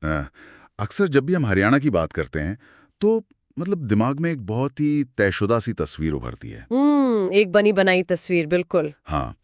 अ, अक्सर जब भी हम हरियाणा की बात करते हैं तो मतलब दिमाग में एक बहुत ही तयशुदा सी तस्वीर उभरती है। एक बनी बनाई तस्वीर, बिल्कुल। हाँ,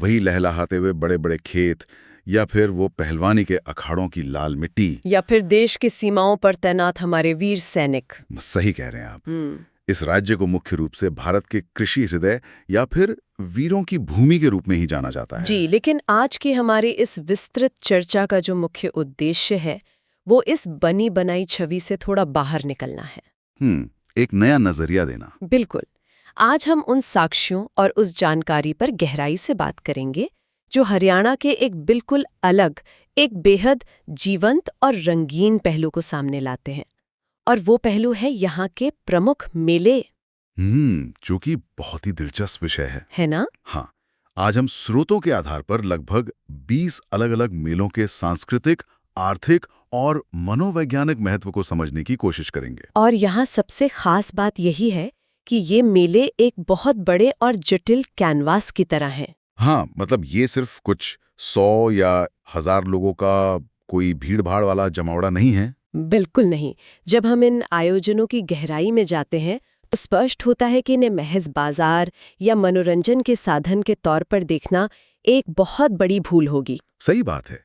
वही लहलहाते हुए बड़े बड़े खेत या फिर वो पहलवानी के अखाड़ों की लाल मिट्टी। या फिर देश की सीमाओं पर तैनात हमारे वीर सैनिक। सही कह रहे हैं आप। हम्म। इस राज्य को मुख्य रूप से भारत के कृषि हृदय या फिर वीरों की भूमि के रूप में ही जाना जाता है। जी, लेकिन आज की हमारी इस विस्तृत चर्चा का जो मुख्य उद्देश्य है, वो इस बनी बनाई छवि से थोड़ा बाहर निकलना है। एक नया नजरिया देना। बिल्कुल। आज हम उन साक्ष्यों और उस जानकारी पर गहराई से बात करेंगे जो हरियाणा के एक बिल्कुल अलग, एक बेहद जीवंत और रंगीन पहलू को सामने लाते हैं। और वो पहलू है यहाँ के प्रमुख मेले। जो कि बहुत ही दिलचस्प विषय है ना? हाँ, आज हम स्रोतों के आधार पर लगभग 20 अलग-अलग मेलों के सांस्कृतिक, आर्थिक और मनोवैज्ञानिक महत्व को समझने की कोशिश करेंगे। और यहाँ सबसे खास बात यही है कि ये मेले एक बहुत बड़े और जटिल कैनवास की तरह हैं। हाँ, मतलब ये सिर्फ कुछ 100 या 1000 लोगों का कोई भीड़-भाड़ वाला जमावड़ा नहीं है। बिल्कुल नहीं। जब हम इन आयोजनों की गहराई में जाते हैं तो स्पष्ट होता है कि इन्हें महज बाजार या मनोरंजन के साधन के तौर पर देखना एक बहुत बड़ी भूल होगी। सही बात है।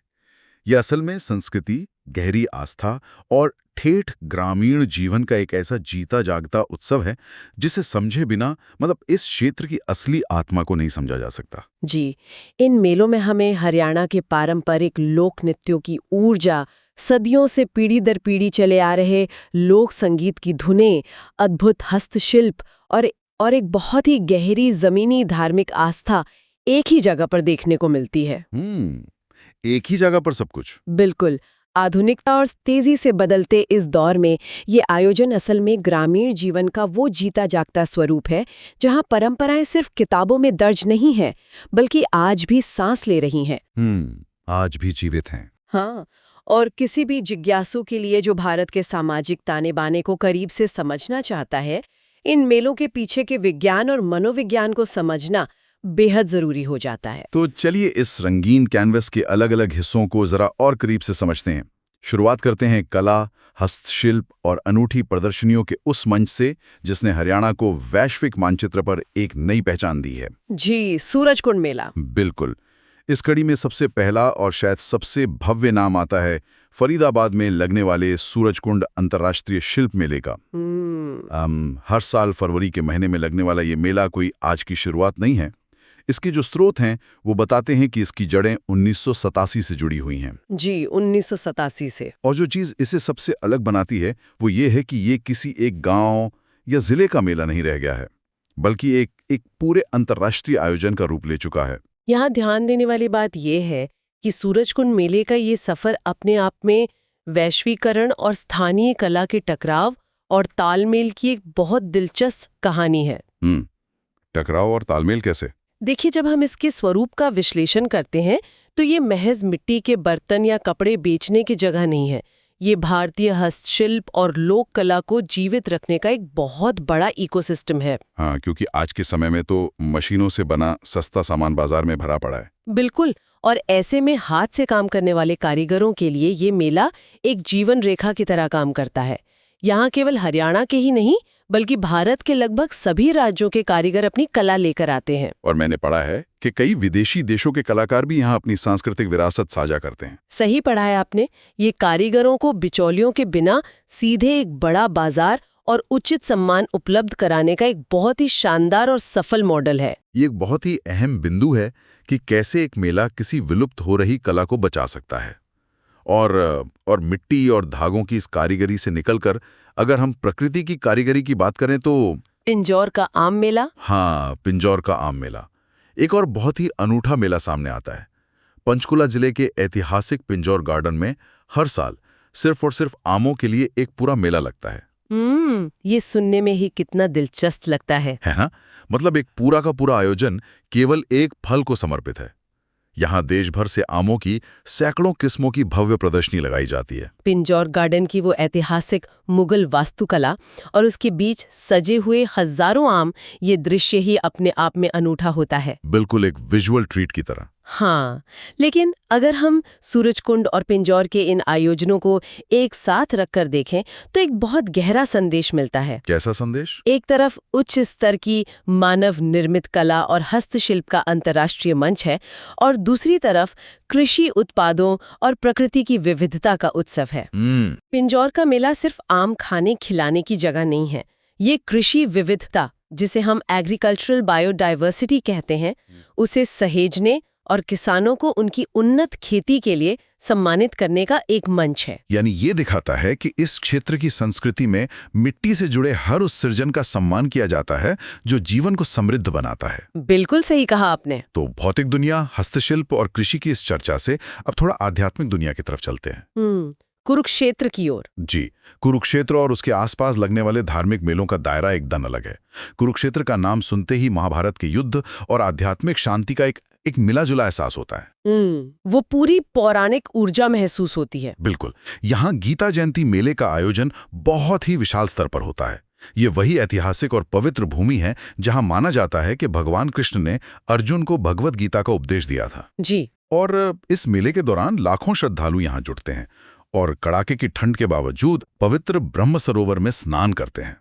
ये असल में संस्कृति, गहरी आस्था और ठेठ ग्रामीण जीवन का एक ऐसा जीता जागता उत्सव है जिसे समझे बिना मतलब इस क्षेत्र की असली आत्मा को नहीं समझा जा सकता। जी, इन मेलों में हमें हरियाणा के पारंपरिक लोक नृत्यों की ऊर्जा, सदियों से पीढ़ी दर पीढ़ी चले आ रहे लोक संगीत की धुनें, अद्भुत हस्तशिल्प और एक बहुत ही गहरी जमीनी धार्मिक आस्था एक ही जगह पर देखने को मिलती है। एक ही जगह पर सब कुछ। बिल्कुल। आधुनिकता और तेजी से बदलते इस दौर में ये आयोजन असल में ग्रामीण जीवन का वो जीता जागता स्वरूप है जहां परंपराएं सिर्फ किताबों में दर्ज नहीं हैं, बल्कि आज भी सांस ले रही हैं। आज भी जीवित हैं। हाँ, और किसी भी जिज्ञासु के लिए जो भारत के सामाजिक ताने बाने को करीब से समझना चाहता है, इन मेलों के पीछे के विज्ञान और मनोविज्ञान को समझना बेहद जरूरी हो जाता है। तो चलिए इस रंगीन कैनवस के अलग-अलग हिस्सों को जरा और करीब से समझते हैं। शुरुआत करते हैं कला, हस्तशिल्प और अनूठी प्रदर्शनियों के उस मंच से जिसने हरियाणा को वैश्विक मानचित्र पर एक नई पहचान दी है। जी, सूरजकुंड मेला। बिल्कुल। इस कड़ी में सबसे पहला और शायद सबसे भव्य नाम आता है फरीदाबाद में लगने वाले सूरजकुंड अंतर्राष्ट्रीय शिल्प मेले का। हर साल फरवरी के महीने में लगने वाला ये मेला कोई आज की शुरुआत नहीं है। इसके जो स्रोत हैं वो बताते हैं कि इसकी जड़ें 1987 से जुड़ी हुई हैं। जी, 1987 से। और जो चीज़ इसे सबसे अलग बनाती है वो ये है कि ये किसी एक गांव या जिले का मेला नहीं रह गया है, बल्कि एक पूरे अंतर्राष्ट्रीय आयोजन का रूप ले चुका है। यहाँ ध्यान देने वाली बात यह है कि सूरजकुंड मेले का ये सफर अपने आप में वैश्वीकरण और स्थानीय कला के टकराव और तालमेल की एक बहुत दिलचस्प कहानी है। टकराव और तालमेल कैसे? देखिए, जब हम इसके स्वरूप का विश्लेषण करते हैं तो ये महज मिट्टी के बर्तन या कपड़े बेचने की जगह नहीं है। ये भारतीय हस्तशिल्प और लोक कला को जीवित रखने का एक बहुत बड़ा इकोसिस्टम है। हाँ, क्योंकि आज के समय में तो मशीनों से बना सस्ता सामान बाजार में भरा पड़ा है। बिल्कुल। और ऐसे में हाथ से काम करने वाले कारीगरों के लिए ये मेला एक जीवन रेखा की तरह काम करता है। यहाँ केवल हरियाणा के ही नहीं बल्कि भारत के लगभग सभी राज्यों के कारीगर अपनी कला लेकर आते हैं। और मैंने पढ़ा है कि कई विदेशी देशों के कलाकार भी यहाँ अपनी सांस्कृतिक विरासत साझा करते हैं। सही पढ़ा है आपने। ये कारीगरों को बिचौलियों के बिना सीधे एक बड़ा बाजार और उचित सम्मान उपलब्ध कराने का एक बहुत ही शानदार और सफल मॉडल है। ये एक बहुत ही अहम बिंदु है कि कैसे एक मेला किसी विलुप्त हो रही कला को बचा सकता है। और मिट्टी और धागों की इस कारीगरी से निकलकर अगर हम प्रकृति की कारीगरी की बात करें तो पिंजौर का आम मेला। हाँ, पिंजौर का आम मेला एक और बहुत ही अनूठा मेला सामने आता है। पंचकुला जिले के ऐतिहासिक पिंजौर गार्डन में हर साल सिर्फ और सिर्फ आमों के लिए एक पूरा मेला लगता है। ये सुनने में ही कितना दिलचस्प लगता है ना? मतलब एक पूरा का पूरा आयोजन केवल एक फल को समर्पित है। यहाँ देश भर से आमों की सैकड़ों किस्मों की भव्य प्रदर्शनी लगाई जाती है। पिंजौर गार्डन की वो ऐतिहासिक मुगल वास्तुकला और उसके बीच सजे हुए हजारों आम, ये दृश्य ही अपने आप में अनूठा होता है। बिल्कुल एक विजुअल ट्रीट की तरह। हाँ, लेकिन अगर हम सूरजकुंड और पिंजौर के इन आयोजनों को एक साथ रखकर देखें तो एक बहुत गहरा संदेश मिलता है। कैसा संदेश? एक तरफ उच्च स्तर की मानव निर्मित कला और हस्तशिल्प का अंतर्राष्ट्रीय मंच है और दूसरी तरफ कृषि उत्पादों और प्रकृति की विविधता का उत्सव है। पिंजौर का मेला सिर्फ आम खाने खिलाने की जगह नहीं है, ये कृषि विविधता, जिसे हम एग्रीकल्चरल बायोडाइवर्सिटी कहते हैं, उसे सहेजने और किसानों को उनकी उन्नत खेती के लिए सम्मानित करने का एक मंच है। यानी ये दिखाता है कि इस क्षेत्र की संस्कृति में मिट्टी से जुड़े हर उस सृजन का सम्मान किया जाता है जो जीवन को समृद्ध बनाता है। बिल्कुल सही कहा आपने। तो भौतिक दुनिया, हस्तशिल्प और कृषि की इस चर्चा से अब थोड़ा आध्यात्मिक दुनिया की तरफ चलते हैं। कुरुक्षेत्र की ओर। जी, कुरुक्षेत्र और उसके आसपास लगने वाले धार्मिक मेलों का दायरा एकदम अलग है। कुरुक्षेत्र का नाम सुनते ही महाभारत के युद्ध और आध्यात्मिक शांति का एक मिला-जुला एहसास होता है। वो पूरी पौराणिक ऊर्जा महसूस होती है। बिल्कुल। यहाँ गीता जयंती मेले का आयोजन बहुत ही विशाल स्तर पर होता है। ये वही ऐतिहासिक और पवित्र भूमि है जहाँ माना जाता है कि भगवान कृष्ण ने अर्जुन को भगवत गीता का उपदेश दिया था। जी। और इस मेले के दौरान लाखों श्रद्धालु यहाँ जुटते हैं और कड़ाके की ठंड के बावजूद पवित्र ब्रह्म सरोवर में स्नान करते हैं।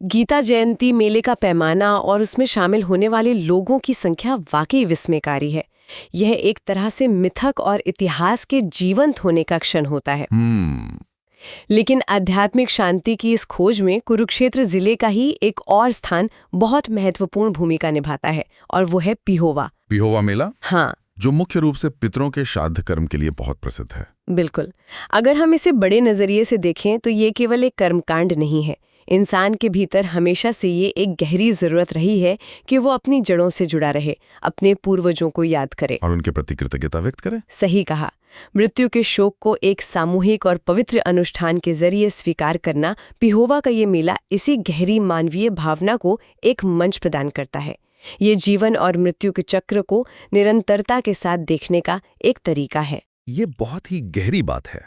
गीता जयंती मेले का पैमाना और उसमें शामिल होने वाले लोगों की संख्या वाकई विस्मयकारी है। यह एक तरह से मिथक और इतिहास के जीवंत होने का क्षण होता है। लेकिन आध्यात्मिक शांति की इस खोज में कुरुक्षेत्र जिले का ही एक और स्थान बहुत महत्वपूर्ण भूमिका निभाता है, और वो है पिहोवा। पिहोवा मेला? हाँ, जो मुख्य रूप से पितरों के श्राद्ध कर्म के लिए बहुत प्रसिद्ध है। बिल्कुल। अगर हम इसे बड़े नजरिए से देखें तो ये केवल एक कर्मकांड नहीं है। इंसान के भीतर हमेशा से ये एक गहरी जरूरत रही है कि वो अपनी जड़ों से जुड़ा रहे, अपने पूर्वजों को याद करे और उनके प्रति कृतज्ञता व्यक्त करे। सही कहा। मृत्यु के शोक को एक सामूहिक और पवित्र अनुष्ठान के जरिए स्वीकार करना, पिहोवा का ये मेला इसी गहरी मानवीय भावना को एक मंच प्रदान करता है। ये जीवन और मृत्यु के चक्र को निरंतरता के साथ देखने का एक तरीका है। ये बहुत ही गहरी बात है।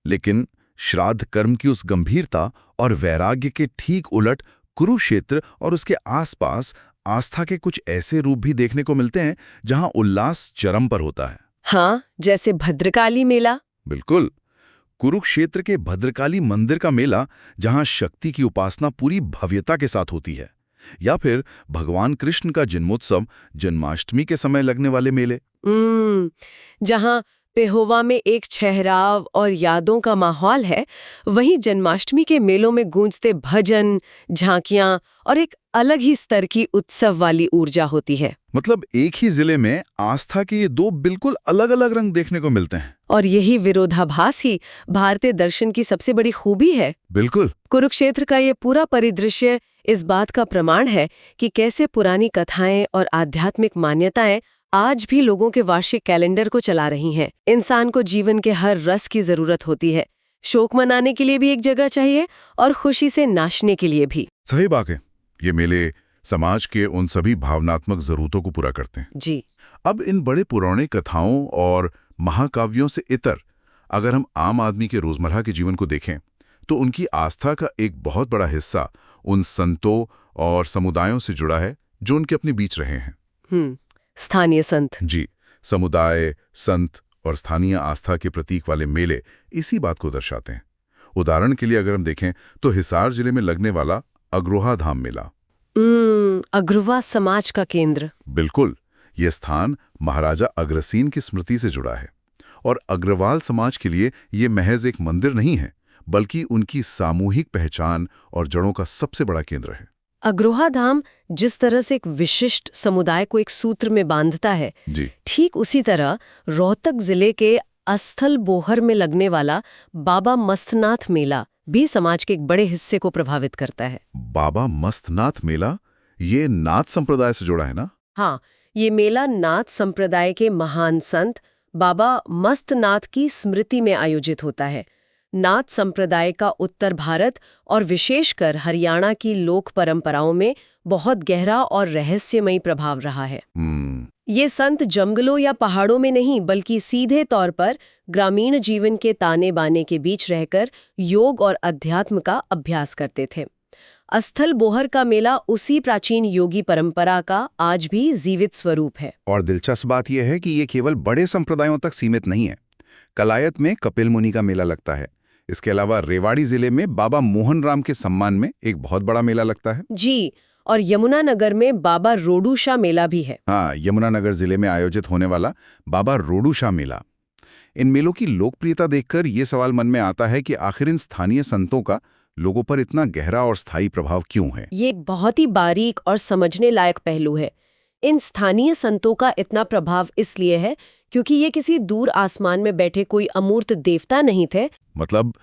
लेकिन श्राद्ध कर्म की उस गंभीरता और वैराग्य के ठीक उलट कुरुक्षेत्र और उसके आसपास आस्था के कुछ ऐसे रूप भी देखने को मिलते हैं जहां उल्लास चरम पर होता है। हाँ, जैसे भद्रकाली मेला। बिल्कुल। कुरुक्षेत्र के भद्रकाली मंदिर का मेला, जहां शक्ति की उपासना पूरी भव्यता के साथ होती है, या फिर भगवान कृष्ण का जन्मोत्सव जन्माष्टमी के समय लगने वाले मेले, जहां पिहोवा में एक ठहराव और यादों का माहौल है, वहीं जन्माष्टमी के मेलों में गूंजते भजन, झांकियां और एक अलग ही स्तर की उत्सव वाली ऊर्जा होती है। मतलब एक ही जिले में आस्था के ये दो बिल्कुल अलग अलग रंग देखने को मिलते हैं। और यही विरोधाभास ही भारतीय दर्शन की सबसे बड़ी खूबी है। बिल्कुल। कुरुक्षेत्र का ये पूरा परिदृश्य इस बात का प्रमाण है कि कैसे पुरानी कथाएं और आध्यात्मिक मान्यताएं आज भी लोगों के वार्षिक कैलेंडर को चला रही हैं। इंसान को जीवन के हर रस की जरूरत होती है। शोक मनाने के लिए भी एक जगह चाहिए और खुशी से नाचने के लिए भी। सही बात है। ये मेले समाज के उन सभी भावनात्मक जरूरतों को पूरा करते हैं। जी। अब इन बड़े पुराने कथाओं और महाकाव्यों से इतर अगर हम आम आदमी के रोजमर्रा के जीवन को देखें तो उनकी आस्था का एक बहुत बड़ा हिस्सा उन संतों और समुदायों से जुड़ा है जो उनके अपने बीच रहे हैं। स्थानीय संत। जी। समुदाय, संत और स्थानीय आस्था के प्रतीक वाले मेले इसी बात को दर्शाते हैं। उदाहरण के लिए अगर हम देखें तो हिसार जिले में लगने वाला अग्रोहा धाम मेला। अग्रवा समाज का केंद्र। बिल्कुल। यह स्थान महाराजा अग्रसेन की स्मृति से जुड़ा है और अग्रवाल समाज के लिए ये महज एक मंदिर नहीं है, बल्कि उनकी सामूहिक पहचान और जड़ों का सबसे बड़ा केंद्र है। अग्रोहा धाम जिस तरह से एक विशिष्ट समुदाय को एक सूत्र में बांधता है, जी, ठीक उसी तरह रोहतक जिले के अस्थल बोहर में लगने वाला बाबा मस्तनाथ मेला भी समाज के एक बड़े हिस्से को प्रभावित करता है। बाबा मस्तनाथ मेला ये नाथ संप्रदाय से जुड़ा है ना? हाँ, ये मेला नाथ संप्रदाय के महान संत बाबा मस्तनाथ की स्मृति में आयोजित होता है। नाथ संप्रदाय का उत्तर भारत और विशेषकर हरियाणा की लोक परंपराओं में बहुत गहरा और रहस्यमयी प्रभाव रहा है। ये संत जंगलों या पहाड़ों में नहीं, बल्कि सीधे तौर पर ग्रामीण जीवन के ताने बाने के बीच रहकर योग और अध्यात्म का अभ्यास करते थे। अस्थल बोहर का मेला उसी प्राचीन योगी परंपरा का आज भी जीवित स्वरूप है। और दिलचस्प बात यह है कि ये केवल बड़े संप्रदायों तक सीमित नहीं है। कलायत में कपिल मुनि का मेला लगता है। इसके अलावा रेवाड़ी जिले में बाबा मोहन राम के सम्मान में एक बहुत बड़ा मेला लगता है। जी, और यमुनानगर में बाबा रोडूशा मेला भी है। हाँ, यमुनानगर जिले में आयोजित होने वाला बाबा रोडूशा मेला। इन मेलों की लोकप्रियता देखकर ये सवाल मन में आता है कि आखिर इन स्थानीय संतों का लोगों पर इतना गहरा और स्थायी प्रभाव क्यों है। ये एक बहुत ही बारीक और समझने लायक पहलू है। इन स्थानीय संतों का इतना प्रभाव इसलिए है क्योंकि ये किसी दूर आसमान में बैठे कोई अमूर्त देवता नहीं थे। मतलब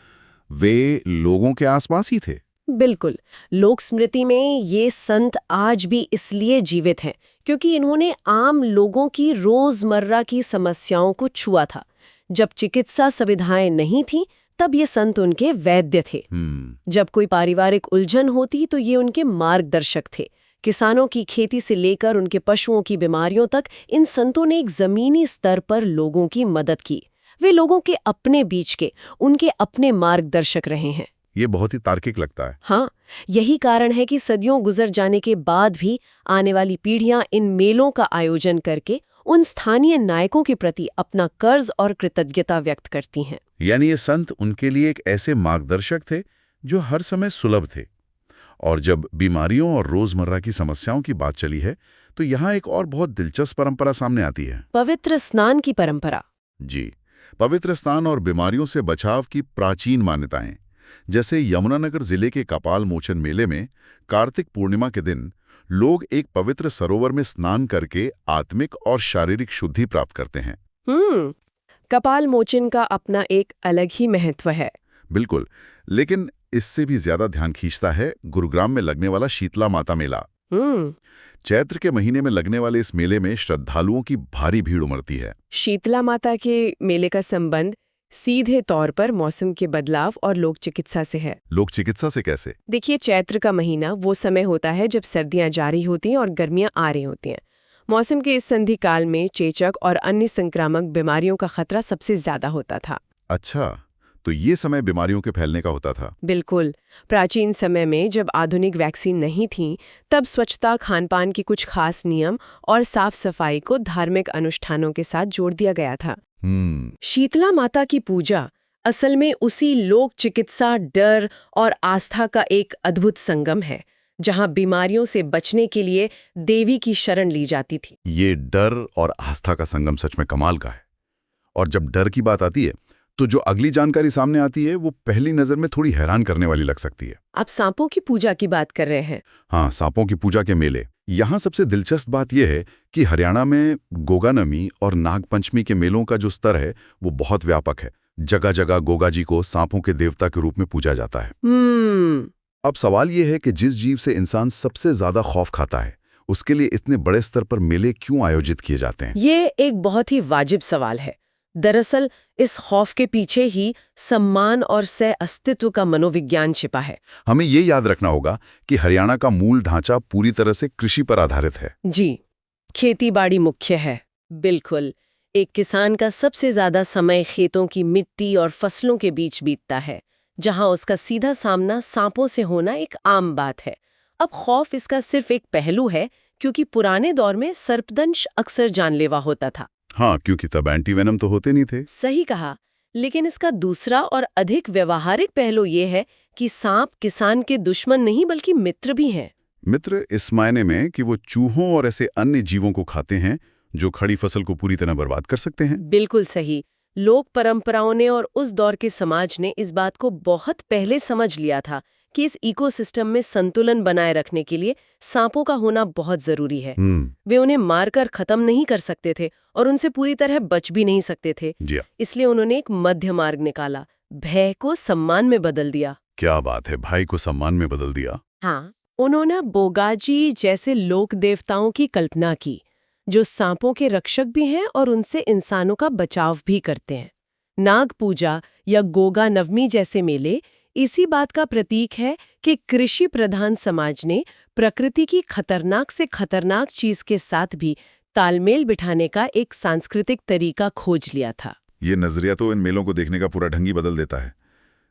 वे लोगों के आसपास ही थे। बिल्कुल। लोक स्मृति में ये संत आज भी इसलिए जीवित हैं क्योंकि इन्होंने आम लोगों की रोजमर्रा की समस्याओं को छुआ था। जब चिकित्सा सुविधाएं नहीं थीं, तब ये संत उनके वैद्य थे। जब कोई पारिवारिक उलझन होती तो ये उनके मार्गदर्शक थे। किसानों की खेती से लेकर उनके पशुओं की बीमारियों तक इन संतों ने एक जमीनी स्तर पर लोगों की मदद की। वे लोगों के अपने बीच के, उनके अपने मार्गदर्शक रहे हैं। ये बहुत ही तार्किक लगता है। हाँ, यही कारण है कि सदियों गुजर जाने के बाद भी आने वाली पीढ़ियां इन मेलों का आयोजन करके उन स्थानीय नायकों के प्रति अपना कर्ज और कृतज्ञता व्यक्त करती हैं। यानी ये संत उनके लिए एक ऐसे मार्गदर्शक थे जो हर समय सुलभ थे। और जब बीमारियों और रोजमर्रा की समस्याओं की बात चली है तो यहाँ एक और बहुत दिलचस्प परंपरा सामने आती है, पवित्र स्नान की परंपरा। जी, पवित्र स्नान और बीमारियों से बचाव की प्राचीन मान्यताएं। जैसे यमुनानगर जिले के कपाल मोचन मेले में कार्तिक पूर्णिमा के दिन लोग एक पवित्र सरोवर में स्नान करके आत्मिक और शारीरिक शुद्धि प्राप्त करते हैं। कपाल मोचन का अपना एक अलग ही महत्व है। बिल्कुल, लेकिन इससे भी ज्यादा ध्यान खींचता है गुरुग्राम में लगने वाला शीतला माता मेला। चैत्र के महीने में लगने वाले इस मेले में श्रद्धालुओं की भारी भीड़ उमड़ती है। शीतला माता के मेले का संबंध सीधे तौर पर मौसम के बदलाव और लोक चिकित्सा से है। लोक चिकित्सा से कैसे? देखिए, चैत्र का महीना वो समय होता है जब सर्दियां जारी होती हैं और गर्मियां आ रही होती हैं। मौसम के इस संधि काल में चेचक और अन्य संक्रामक बीमारियों का खतरा सबसे ज्यादा होता था। अच्छा, तो ये समय बीमारियों के फैलने का होता था। बिल्कुल। प्राचीन समय में जब आधुनिक वैक्सीन नहीं थी, तब स्वच्छता, खानपान की कुछ खास नियम और साफ सफाई को धार्मिक अनुष्ठानों के साथ जोड़ दिया गया था। शीतला माता की पूजा असल में उसी लोक चिकित्सा, डर और आस्था का एक अद्भुत संगम है, जहां बीमारियों से बचने के लिए देवी की शरण ली जाती थी। ये डर और आस्था का संगम सच में कमाल का है। और जब डर की बात आती है तो जो अगली जानकारी सामने आती है वो पहली नजर में थोड़ी हैरान करने वाली लग सकती है। आप सांपों की पूजा की बात कर रहे हैं। हाँ, सांपों की पूजा के मेले। यहाँ सबसे दिलचस्प बात यह है कि हरियाणा में गोगानमी और नागपंचमी के मेलों का जो स्तर है वो बहुत व्यापक है। जगह जगह गोगा जी को सांपों के देवता के रूप में पूजा जाता है। अब सवाल यह है कि जिस जीव से इंसान सबसे ज्यादा खौफ खाता है, उसके लिए इतने बड़े स्तर पर मेले क्यों आयोजित किए जाते हैं? ये एक बहुत ही वाजिब सवाल है। दरअसल इस खौफ के पीछे ही सम्मान और सह अस्तित्व का मनोविज्ञान छिपा है। हमें ये याद रखना होगा कि हरियाणा का मूल ढांचा पूरी तरह से कृषि पर आधारित है। जी, खेती-बाड़ी मुख्य है। बिल्कुल। एक किसान का सबसे ज्यादा समय खेतों की मिट्टी और फसलों के बीच बीतता है, जहां उसका सीधा सामना सांपों से होना एक आम बात है। अब खौफ इसका सिर्फ एक पहलू है, क्योंकि पुराने दौर में सर्पदंश अक्सर जानलेवा होता था। हाँ, क्योंकि तब एंटीवेनम तो होते नहीं थे। सही कहा। लेकिन इसका दूसरा और अधिक व्यवहारिक पहलू ये है कि सांप किसान के दुश्मन नहीं बल्कि मित्र भी हैं। मित्र इस मायने में कि वो चूहों और ऐसे अन्य जीवों को खाते हैं जो खड़ी फसल को पूरी तरह बर्बाद कर सकते हैं। बिल्कुल सही। लोक परंपराओं ने और उस दौर के समाज ने इस बात को बहुत पहले समझ लिया था कि इस इकोसिस्टम में संतुलन बनाए रखने के लिए सांपों का होना बहुत जरूरी है। वे उन्हें मारकर खत्म नहीं कर सकते थे और उनसे पूरी तरह बच भी नहीं सकते थे। इसलिए उन्होंने एक मध्य मार्ग निकाला, भय को सम्मान में बदल दिया। क्या बात है, भाई को सम्मान में बदल दिया। हाँ, उन्होंने बोगाजी जैसे लोक देवताओं की कल्पना की, जो सांपों के रक्षक भी हैं और उनसे इंसानों का बचाव भी करते हैं। नाग पूजा या गोगा नवमी जैसे मेले इसी बात का प्रतीक है कि कृषि प्रधान समाज ने प्रकृति की खतरनाक से खतरनाक चीज के साथ भी तालमेल बिठाने का एक सांस्कृतिक तरीका खोज लिया था। ये नजरिया तो इन मेलों को देखने का पूरा ढंग ही बदल देता है।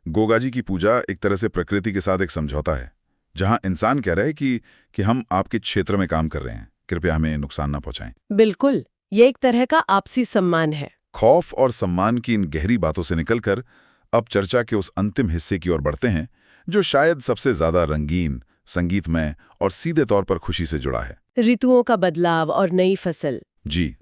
गोगा जी की पूजा एक तरह से प्रकृति के साथ एक समझौता है। जहां इंसान कह रहे हैं कि हम आपके क्षेत्र में काम कर रहे हैं, कृपया हमें नुकसान ना पहुंचाएं। बिल्कुल, ये एक तरह का आपसी सम्मान है। खौफ और सम्मान की इन गहरी बातों से निकलकर अब चर्चा के उस अंतिम हिस्से की ओर बढ़ते हैं, जो शायद सबसे ज्यादा रंगीन, संगीतमय और सीधे तौर पर खुशी से जुड़ा है। ऋतुओं का बदलाव और नई फसल। जी,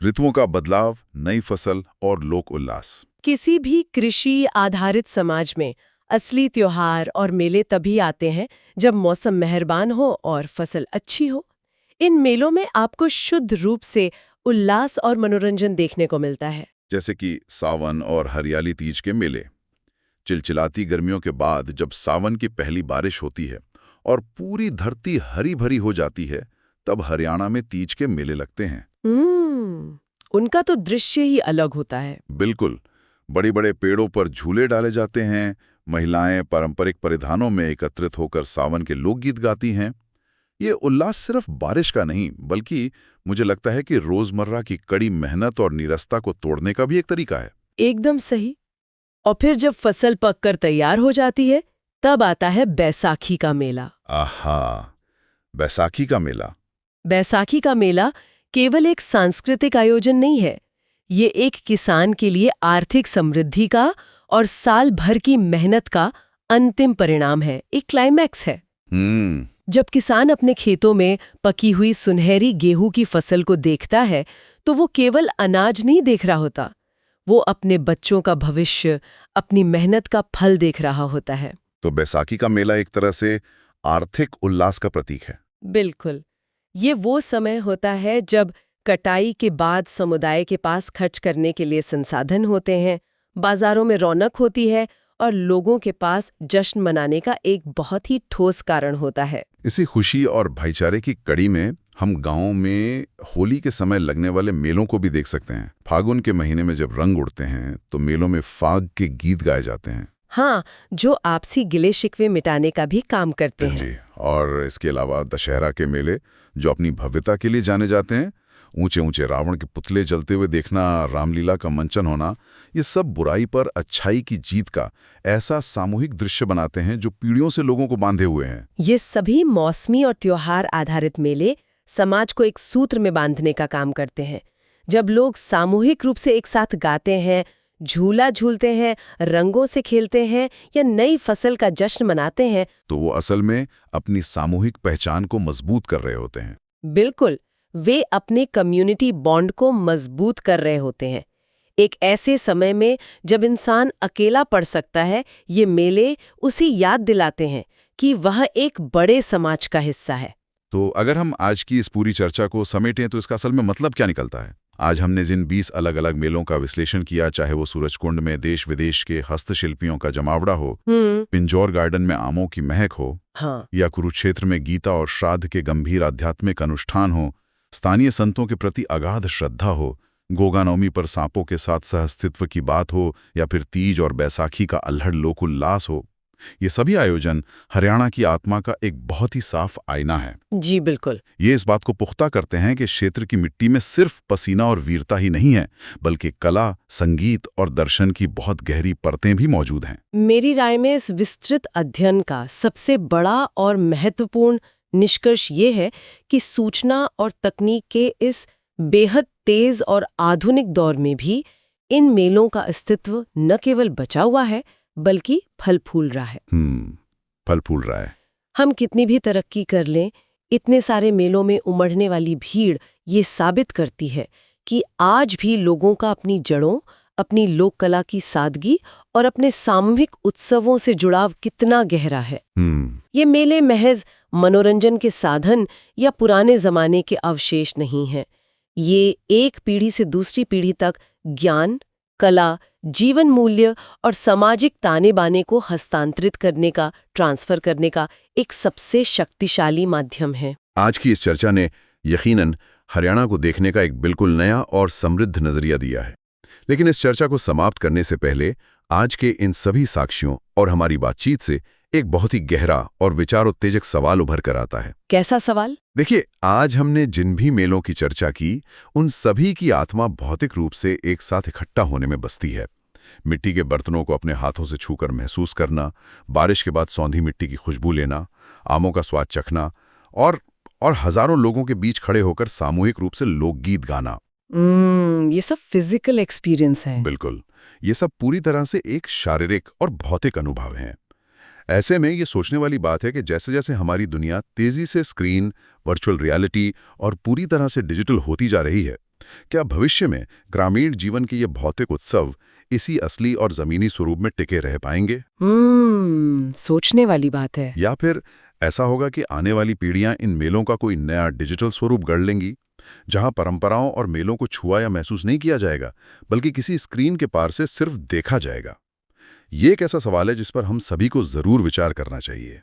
ऋतुओं का बदलाव, नई फसल और लोक उल्लास। किसी भी कृषि आधारित समाज में असली त्योहार और मेले तभी आते हैं जब मौसम मेहरबान हो और फसल अच्छी हो। इन मेलों में आपको शुद्ध रूप से उल्लास और मनोरंजन देखने को मिलता है। जैसे कि सावन और हरियाली तीज के मेले। चिलचिलाती गर्मियों के बाद जब सावन की पहली बारिश होती है और पूरी धरती हरी भरी हो जाती है, तब हरियाणा में तीज के मेले लगते हैं। उनका तो दृश्य ही अलग होता है। बिल्कुल, बड़े बड़े पेड़ों पर झूले डाले जाते हैं, महिलाएं पारंपरिक परिधानों में एकत्रित होकर सावन के लोकगीत गाती हैं। ये उल्लास सिर्फ बारिश का नहीं, बल्कि मुझे लगता है कि रोजमर्रा की कड़ी मेहनत और नीरसता को तोड़ने का भी एक तरीका है। एकदम सही। और फिर जब फसल पककर तैयार हो जाती है, तब आता है बैसाखी का मेला। आहा, बैसाखी का मेला। बैसाखी का मेला केवल एक सांस्कृतिक आयोजन नहीं है, ये एक किसान के लिए आर्थिक समृद्धि का और साल भर की मेहनत का अंतिम परिणाम है, एक क्लाइमैक्स है। जब किसान अपने खेतों में पकी हुई सुनहरी गेहूं की फसल को देखता है, तो वो केवल अनाज नहीं देख रहा होता, वो अपने बच्चों का भविष्य, अपनी मेहनत का फल देख रहा होता है। तो बैसाखी का मेला एक तरह से आर्थिक उल्लास का प्रतीक है। बिल्कुल, ये वो समय होता है जब कटाई के बाद समुदाय के पास खर्च करने के लिए संसाधन होते हैं, बाजारों में रौनक होती है और लोगों के पास जश्न मनाने का एक बहुत ही ठोस कारण होता है। इसी खुशी और भाईचारे की कड़ी में हम गांवों में होली के समय लगने वाले मेलों को भी देख सकते हैं। फागुन के महीने में जब रंग उड़ते हैं तो मेलों में फाग के गीत गाए जाते हैं। हाँ, जो आपसी गिले शिकवे मिटाने का भी काम करते हैं। जी, और इसके अलावा दशहरा के मेले जो अपनी भव्यता के लिए जाने जाते हैं, ऊंचे ऊंचे रावण के पुतले जलते हुए देखना, रामलीला का मंचन होना, ये सब बुराई पर अच्छाई की जीत का ऐसा सामूहिक दृश्य बनाते हैं जो पीढ़ियों से लोगों को बांधे हुए हैं। ये सभी मौसमी और त्योहार आधारित मेले समाज को एक सूत्र में बांधने का काम करते हैं। जब लोग सामूहिक रूप से एक साथ गाते हैं, झूला झूलते हैं, रंगों से खेलते हैं या नई फसल का जश्न मनाते हैं, तो वो असल में अपनी सामूहिक पहचान को मजबूत कर रहे होते हैं। बिल्कुल, वे अपने कम्युनिटी बॉन्ड को मजबूत कर रहे होते हैं। एक ऐसे समय में जब इंसान अकेला पड़ सकता है, ये मेले उसे याद दिलाते हैं कि वह एक बड़े समाज का हिस्सा है। तो अगर हम आज की इस पूरी चर्चा को समेटें तो इसका असल में मतलब क्या निकलता है? आज हमने जिन 20 अलग अलग मेलों का विश्लेषण किया, चाहे वो सूरजकुंड में देश विदेश के हस्तशिल्पियों का जमावड़ा हो, पिंजौर गार्डन में आमों की महक हो, या कुरुक्षेत्र में गीता और श्राद्ध के गंभीर आध्यात्मिक अनुष्ठान हो, स्थानीय संतों के प्रति अगाध श्रद्धा हो, गोगा नवमी पर सांपों के साथ सहअस्तित्व की बात हो, या फिर तीज और बैसाखी का अल्हड़ लोक उल्लास हो, ये सभी आयोजन हरियाणा की आत्मा का एक बहुत ही साफ आईना है। जी बिल्कुल। ये इस बात को पुख्ता करते हैं कि क्षेत्र की मिट्टी में सिर्फ पसीना और वीरता ही नहीं है, बल्कि कला, संगीत और दर्शन की बहुत गहरी परतें भी मौजूद हैं। मेरी राय में इस विस्तृत अध्ययन का सबसे बड़ा और महत्वपूर्ण निष्कर्ष ये है कि सूचना और तकनीक के इस बेहद तेज और आधुनिक दौर में भी इन मेलों का अस्तित्व न केवल बचा हुआ है, बल्कि फल फूल रहा है। फल फूल रहा है। हम कितनी भी तरक्की कर लें, इतने सारे मेलों में उमड़ने वाली भीड़ ये साबित करती है कि आज भी लोगों का अपनी जड़ों, अपनी लोक कला की सादगी और अपने सामूहिक उत्सवों से जुड़ाव कितना गहरा है। ये मेले महज मनोरंजन के साधन या पुराने जमाने के अवशेष नहीं हैं। ये एक पीढ़ी से दूसरी पीढ़ी तक ज्ञान, कला, जीवन मूल्य और सामाजिक ताने बाने को हस्तांतरित करने का, ट्रांसफर करने का एक सबसे शक्तिशाली माध्यम है। आज की इस चर्चा ने यकीनन हरियाणा को देखने का एक बिल्कुल नया और समृद्ध नजरिया दिया है। लेकिन इस चर्चा को समाप्त करने से पहले आज के इन सभी साक्ष्यों और हमारी बातचीत से एक बहुत ही गहरा और विचार उत्तेजक सवाल उभर कर आता है। कैसा सवाल? देखिए, आज हमने जिन भी मेलों की चर्चा की, उन सभी की आत्मा भौतिक रूप से एक साथ इकट्ठा होने में बसती है। मिट्टी के बर्तनों को अपने हाथों से छूकर महसूस करना, बारिश के बाद सौंधी मिट्टी की खुशबू लेना, आमों का स्वाद चखना और हजारों लोगों के बीच खड़े होकर सामूहिक रूप से लोकगीत गाना। ये सब फिजिकल एक्सपीरियंस है। बिल्कुल, ये सब पूरी तरह से एक शारीरिक और भौतिक अनुभव हैं। ऐसे में ये सोचने वाली बात है कि जैसे जैसे हमारी दुनिया तेजी से स्क्रीन, वर्चुअल रियलिटी और पूरी तरह से डिजिटल होती जा रही है, क्या भविष्य में ग्रामीण जीवन के ये भौतिक उत्सव इसी असली और जमीनी स्वरूप में टिके रह पाएंगे? सोचने वाली बात है। या फिर ऐसा होगा कि आने वाली पीढ़ियां इन मेलों का कोई नया डिजिटल स्वरूप गढ़ लेंगी, जहां परंपराओं और मेलों को छुआ या महसूस नहीं किया जाएगा, बल्कि किसी स्क्रीन के पार से सिर्फ देखा जाएगा? ये एक ऐसा सवाल है जिस पर हम सभी को जरूर विचार करना चाहिए।